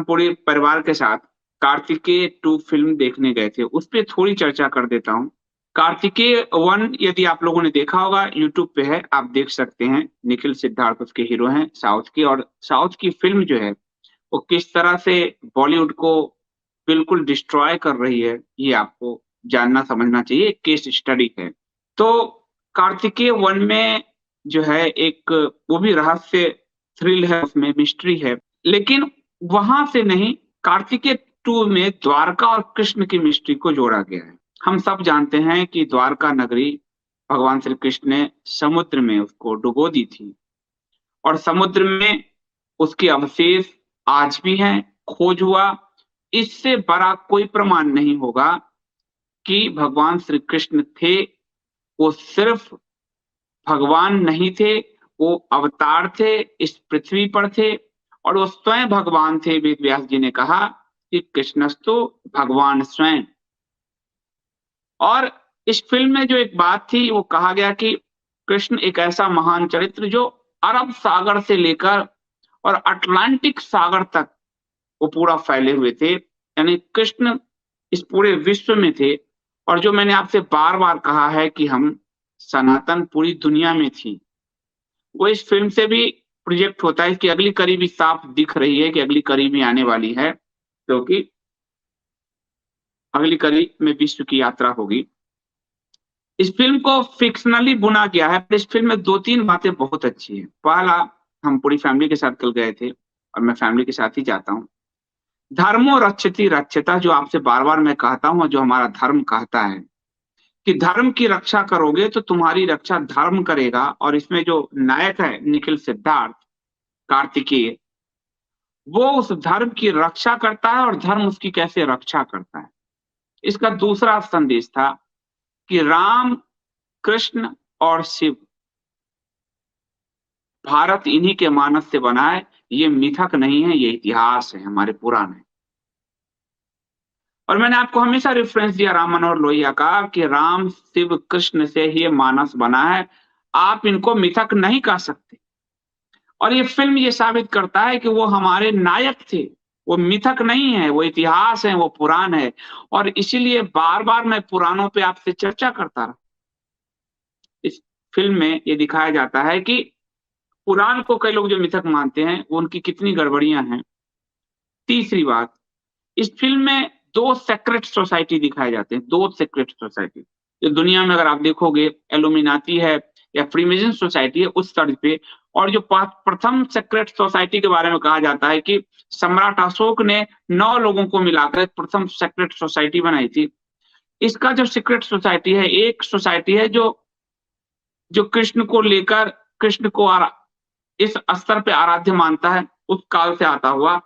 पूरे परिवार के साथ कार्तिकेय 2 फिल्म देखने गए थे। उस पे थोड़ी चर्चा कर देता हूँ। कार्तिकेय 1 यदि आप लोगों ने देखा होगा, यूट्यूब पे है, आप देख सकते हैं। निखिल सिद्धार्थ उसके हीरो हैं साउथ के, और साउथ की फिल्म जो है वो किस तरह से बॉलीवुड को बिल्कुल डिस्ट्रॉय कर रही है, ये आपको जानना समझना चाहिए। एक केस स्टडी है। तो कार्तिकेय 1 में जो है एक वो भी रहस्य थ्रिल है, उसमें मिस्ट्री है। लेकिन वहां से नहीं, कार्तिकेय 2 में द्वारका और कृष्ण की मिस्ट्री को जोड़ा गया है। हम सब जानते हैं कि द्वारका नगरी भगवान श्री कृष्ण ने समुद्र में उसको डुबो दी थी, और समुद्र में उसके अवशेष आज भी हैं, खोज हुआ। इससे बड़ा कोई प्रमाण नहीं होगा कि भगवान श्री कृष्ण थे। वो सिर्फ भगवान नहीं थे, वो अवतार थे, इस पृथ्वी पर थे, और वो स्वयं भगवान थे। वेद व्यास जी ने कहा कि कृष्णस्तु भगवान स्वयं। और इस फिल्म में जो एक बात थी, वो कहा गया कि कृष्ण एक ऐसा महान चरित्र जो अरब सागर से लेकर और अटलांटिक सागर तक वो पूरा फैले हुए थे। यानी कृष्ण इस पूरे विश्व में थे। और जो मैंने आपसे बार बार कहा है कि हम सनातन पूरी दुनिया में थी, वो इस फिल्म से भी प्रोजेक्ट होता है। कि अगली कड़ी भी साफ दिख रही है कि अगली कड़ी भी आने वाली है, क्योंकि अगली कड़ी में विश्व की यात्रा होगी। इस फिल्म को फिक्शनली बुना गया है, पर इस फिल्म में 2-3 बातें बहुत अच्छी हैं। पहला, हम पूरी फैमिली के साथ कल गए थे, और मैं फैमिली के साथ ही जाता हूँ। धर्मो रक्षति रक्षिता, जो आपसे बार बार मैं कहता हूँ और जो हमारा धर्म कहता है कि धर्म की रक्षा करोगे तो तुम्हारी रक्षा धर्म करेगा। और इसमें जो नायक है निखिल सिद्धार्थ, कार्तिकेय, वो उस धर्म की रक्षा करता है, और धर्म उसकी कैसे रक्षा करता है। इसका दूसरा संदेश था कि राम, कृष्ण और शिव, भारत इन्हीं के मानस से बना है। ये मिथक नहीं है, ये इतिहास है, हमारे पुराण है। और मैंने आपको हमेशा रेफरेंस दिया राम मनोहर लोहिया का कि राम, शिव, कृष्ण से ही ये मानस बना है। आप इनको मिथक नहीं कह सकते। और ये फिल्म ये साबित करता है कि वो हमारे नायक थे। वो मिथक नहीं है, वो इतिहास है, वो पुराण है। और इसीलिए बार बार मैं पुराणों पे आपसे चर्चा करता रहा। इस फिल्म में ये दिखाया जाता है कि पुराण को कई लोग जो मिथक मानते हैं, वो उनकी कितनी गड़बड़ियां हैं। तीसरी बात, इस फिल्म में 2 सेक्रेट सोसाइटी दिखाए जाते हैं। 2 सेक्रेट सोसाइटी जो दुनिया में अगर आप देखोगे, एलुमिनाती है या फ्रीमेजन सोसाइटी है, उस तर्ज पे। और जो प्रथम सेक्रेट सोसाइटी के बारे में कहा जाता है कि सम्राट अशोक ने 9 लोगों को मिलाकर एक प्रथम सेक्रेट सोसाइटी बनाई थी। इसका जो सीक्रेट सोसाइटी है, एक सोसाइटी है जो जो कृष्ण को लेकर, कृष्ण को इस स्तर पे आराध्य मानता है, उस काल से आता हुआ,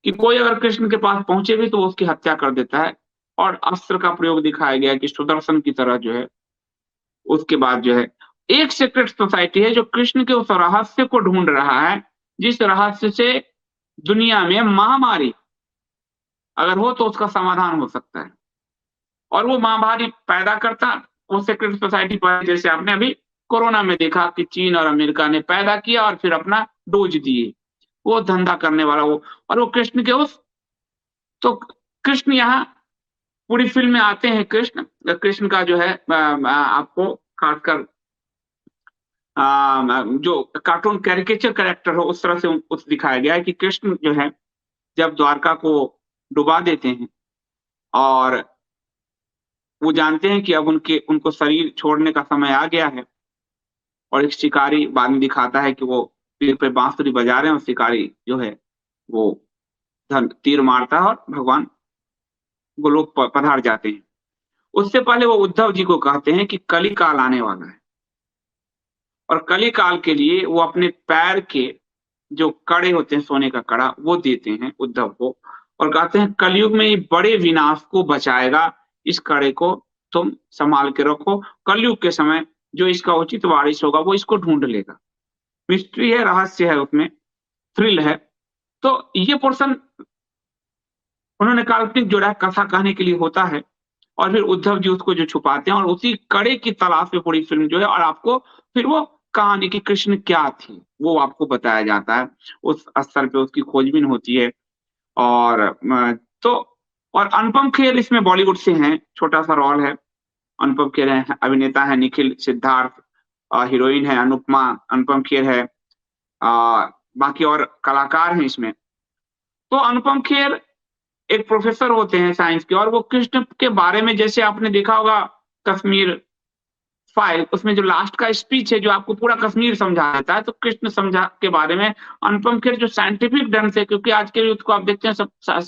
कि कोई अगर कृष्ण के पास पहुंचे भी तो वो उसकी हत्या कर देता है। और अस्त्र का प्रयोग दिखाया गया है कि सुदर्शन की तरह जो है। उसके बाद जो है एक सीक्रेट सोसाइटी है जो कृष्ण के उस रहस्य को ढूंढ रहा है, जिस रहस्य से दुनिया में महामारी अगर हो तो उसका समाधान हो सकता है। और वो महामारी पैदा करता, वो सीक्रेट सोसाइटी पर, जैसे आपने अभी कोरोना में देखा कि चीन और अमेरिका ने पैदा किया और फिर अपना डोज दिए, वो धंधा करने वाला वो। और वो कृष्ण के उस, तो कृष्ण यहाँ पूरी फिल्म में आते हैं। कृष्ण कृष्ण का जो है आपको खासकर जो कार्टून कैरिकेचर कैरेक्टर हो, उस तरह से उस दिखाया गया है कि कृष्ण जो है जब द्वारका को डुबा देते हैं, और वो जानते हैं कि अब उनको शरीर छोड़ने का समय आ गया है। और एक शिकारी बाद में दिखाता है कि वो तीर पे बांसुरी बजा रहे हैं, और शिकारी जो है वो तीर मारता है और भगवान गोलोक पधार जाते हैं। उससे पहले वो उद्धव जी को कहते हैं कि कली काल आने वाला है, और कली काल के लिए वो अपने पैर के जो कड़े होते हैं, सोने का कड़ा, वो देते हैं उद्धव को, और कहते हैं कलयुग में ये बड़े विनाश को बचाएगा। इस कड़े को तुम संभाल के रखो, कलयुग के समय जो इसका उचित वारिस होगा वो इसको ढूंढ लेगा। मिस्ट्री है, रहस्य है, उसमें थ्रिल है। तो ये पोर्शन उन्होंने काल्पनिक जोड़ा, कथा कहने के लिए होता है। और फिर उद्धव जी उसको जो छुपाते हैं, और उसी कड़े की तलाश में पूरी फिल्म जो है, और आपको फिर वो कहानी की कृष्ण क्या थी वो आपको बताया जाता है। उस स्तर पे उसकी खोजबीन होती है। और तो और अनुपम खेर इसमें बॉलीवुड से हैं, छोटा सा रोल है। अनुपम खेर है, अभिनेता है निखिल सिद्धार्थ, हीरोइन है अनुपमा, अनुपम खेर है, बाकी और कलाकार हैं इसमें। तो अनुपम खेर एक प्रोफेसर होते हैं साइंस के, और वो कृष्ण के बारे में, जैसे आपने देखा होगा कश्मीर फाइल, उसमें जो लास्ट का स्पीच है जो आपको पूरा कश्मीर समझा देता है, तो कृष्ण समझा के बारे में अनुपम खेर जो साइंटिफिक ढंग से, क्योंकि आज के यूथ को आप देखते हैं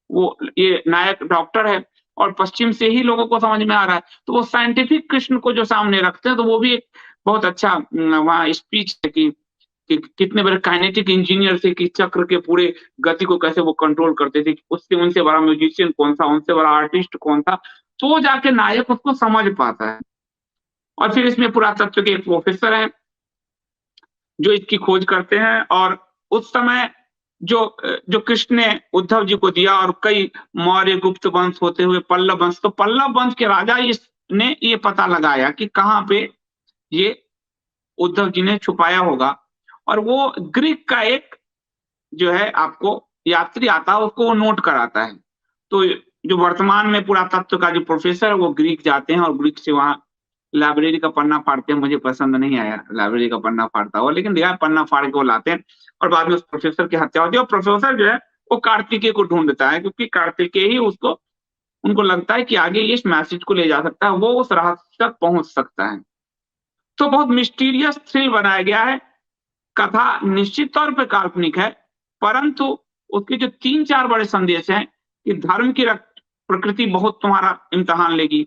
वो ये नायक डॉक्टर है और पश्चिम से ही लोगों को समझ में आ रहा है, तो वो साइंटिफिक कृष्ण को जो सामने रखते हैं, तो वो भी एक बहुत अच्छा वहाँ स्पीच है कि कितने बड़े काइनेटिक इंजीनियर थे, कि चक्र के पूरे गति को कैसे वो कंट्रोल करते थे, उससे उनसे बड़ा म्यूजिशियन कौन था, उनसे बड़ा आर्टिस्ट कौन था, तो जाके नायक उसको समझ पाता है। और फिर इसमें पुरातत्व के एक प्रोफेसर हैं जो इसकी खोज करते हैं, और उस समय जो जो कृष्ण ने उद्धव जी को दिया, और कई मौर्य गुप्त वंश होते हुए पल्लव वंश, तो पल्लव वंश के राजा इसने ये पता लगाया कि कहाँ पे ये उद्धव जी ने छुपाया होगा, और वो ग्रीक का एक जो है आपको यात्री आता है, उसको वो नोट कराता है। तो जो वर्तमान में पुरातत्व का जो प्रोफेसर है वो ग्रीक जाते हैं, और ग्रीक से वहां लाइब्रेरी का पन्ना फाड़ते हैं। मुझे पसंद नहीं आया लाइब्रेरी का पन्ना फाड़ता हुआ, लेकिन देखा पन्ना फाड़ के वो लाते हैं, और बाद में उस प्रोफेसर की हत्या होती है। और प्रोफेसर जो है वो कार्तिकेय को ढूंढता है, क्योंकि कार्तिकेय ही उसको, उनको लगता है कि आगे ये इस मैसेज को ले जा सकता है, वो उस रहस्य तक पहुंच सकता है। तो बहुत मिस्टीरियस थ्रिल बनाया गया है। कथा निश्चित तौर पे काल्पनिक है, परंतु उसके जो 3-4 बड़े संदेश हैं कि धर्म की प्रकृति बहुत तुम्हारा इम्तिहान लेगी।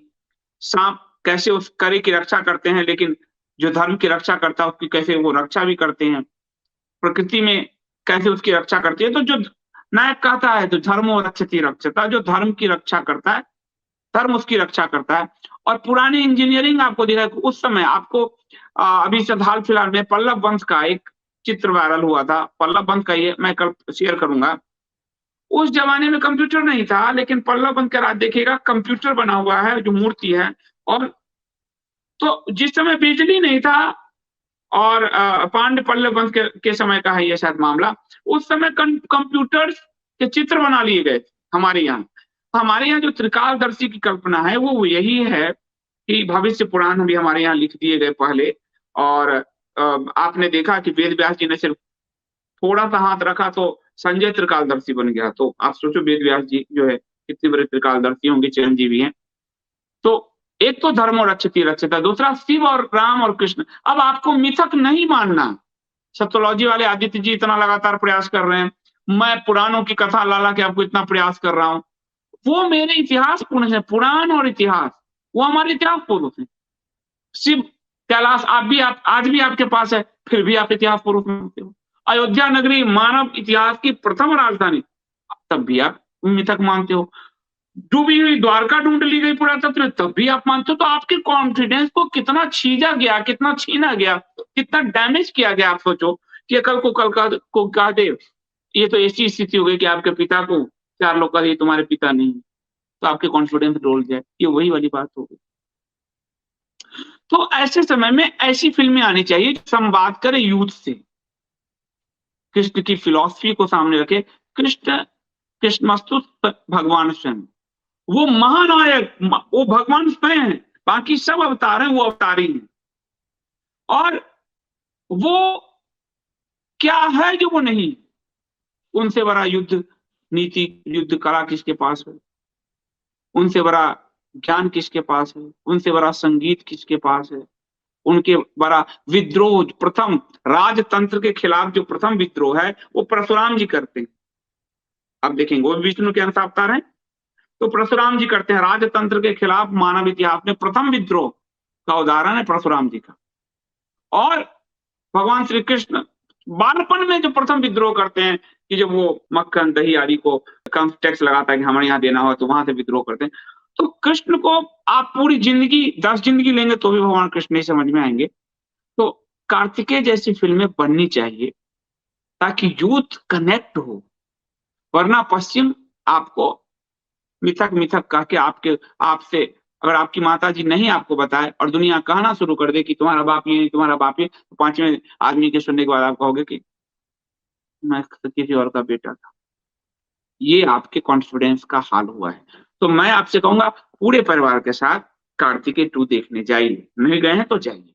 सांप कैसे उस करे की रक्षा करते हैं, लेकिन जो धर्म की रक्षा करता है उसकी कैसे वो रक्षा भी करते हैं। प्रकृति में कैसे उसकी रक्षा करती है। तो जो नायक कहता है, तो धर्मो रक्षति रक्षता, जो धर्म की रक्षा करता है, धर्म उसकी रक्षा करता है। और पुरानी इंजीनियरिंग आपको दिखा, उस समय आपको अभी से हाल फिलहाल में पल्लव वंश का एक चित्र वायरल हुआ था। पल्लव वंश का ये मैं कल शेयर करूंगा। उस जमाने में कंप्यूटर नहीं था, लेकिन पल्लव वंश का राज देखिएगा, कंप्यूटर बना हुआ है जो मूर्ति है। और तो जिस समय बिजली नहीं था, और पांड्य पल्लव वंश के समय का है ये शायद मामला, उस समय कंप्यूटर्स के चित्र बना लिए गए हमारे यहाँ। हमारे यहाँ जो त्रिकालदर्शी की कल्पना है वो यही है कि भविष्य पुराण भी हमारे यहाँ लिख दिए गए पहले। और आपने देखा कि वेद व्यास जी ने सिर्फ थोड़ा सा हाथ रखा तो संजय त्रिकालदर्शी बन गया। तो आप सोचो वेद व्यास जी जो है कितने बड़े त्रिकालदर्शी होंगे, चिरंजीवी हैं। तो एक तो धर्म और रक्षति रक्षिता, दूसरा शिव और राम और कृष्ण। अब आपको मिथक नहीं मानना। सत्योलॉजी वाले आदित्य जी इतना लगातार प्रयास कर रहे हैं, मैं पुराणों की कथा लाला के आपको इतना प्रयास कर रहा हूं। वो मेरे इतिहास पुरुष है, पुराण और इतिहास, वो हमारे इतिहास पुरुष है। शिव कैलाश आप आज भी आपके पास है, फिर भी आप इतिहास पुरुष मानते हो। अयोध्या नगरी मानव इतिहास की प्रथम राजधानी, तब भी आप मिथक मानते हो। डूबी हुई द्वारका ढूंढ ली गई पुरातत्व, तब भी आप मानते हो। तो आपके कॉन्फिडेंस को कितना छीना गया, कितना छीना गया, कितना डैमेज किया गया। आप सोचो कि कल को कह दे, ये तो ऐसी स्थिति हो गई कि आपके पिता को 4 लोग कहे तुम्हारे पिता नहीं, तो आपके कॉन्फिडेंस डोल जाए। ये वही वाली बात हो गई। तो ऐसे समय में ऐसी फिल्में आनी चाहिए जो संवाद करे यूथ से, कृष्ण की फिलॉसफी को सामने रखे। कृष्णमस्तु भगवान स्वयं, वो महानायक, वो भगवान स्वयं है। बाकी सब अवतार हैं, वो अवतारी हैं। और वो क्या है जो वो नहीं, उनसे बड़ा युद्ध नीति, युद्ध कला किसके पास है, उनसे बड़ा ज्ञान किसके पास है, उनसे बड़ा संगीत किसके पास है, उनके बड़ा विद्रोह, प्रथम राजतंत्र के खिलाफ जो प्रथम विद्रोह है वो परशुराम जी करते हैं। आप देखेंगे वो विष्णु के अंश अवतार हैं, तो परशुराम जी करते हैं। राजतंत्र के खिलाफ मानव इतिहास में प्रथम विद्रोह का उदाहरण है परशुराम जी का। और भगवान श्री कृष्ण बालपन में जो प्रथम विद्रोह करते हैं, कि जब वो मक्खन दही आदि को कम टैक्स लगाता है कि हमारे यहाँ देना हो, तो वहां से विद्रोह करते हैं। तो कृष्ण को आप पूरी जिंदगी 10 जिंदगी लेंगे तो भी भगवान कृष्ण नहीं समझ में आएंगे। तो कार्तिकेय जैसी फिल्में बननी चाहिए ताकि यूथ कनेक्ट हो, वरना पश्चिम आपको मिथक मिथक कह के आपसे, अगर आपकी माता जी नहीं आपको बताए और दुनिया कहना शुरू कर दे कि तुम्हारा बाप ये, तुम्हारा बाप ये, तो 5वें आदमी के सुनने के बाद आप कहोगे कि मैं किसी और का बेटा था। ये आपके कॉन्फिडेंस का हाल हुआ है। तो मैं आपसे कहूँगा पूरे परिवार के साथ कार्तिकेय 2 देखने जाइए, नहीं गए हैं तो जाइए।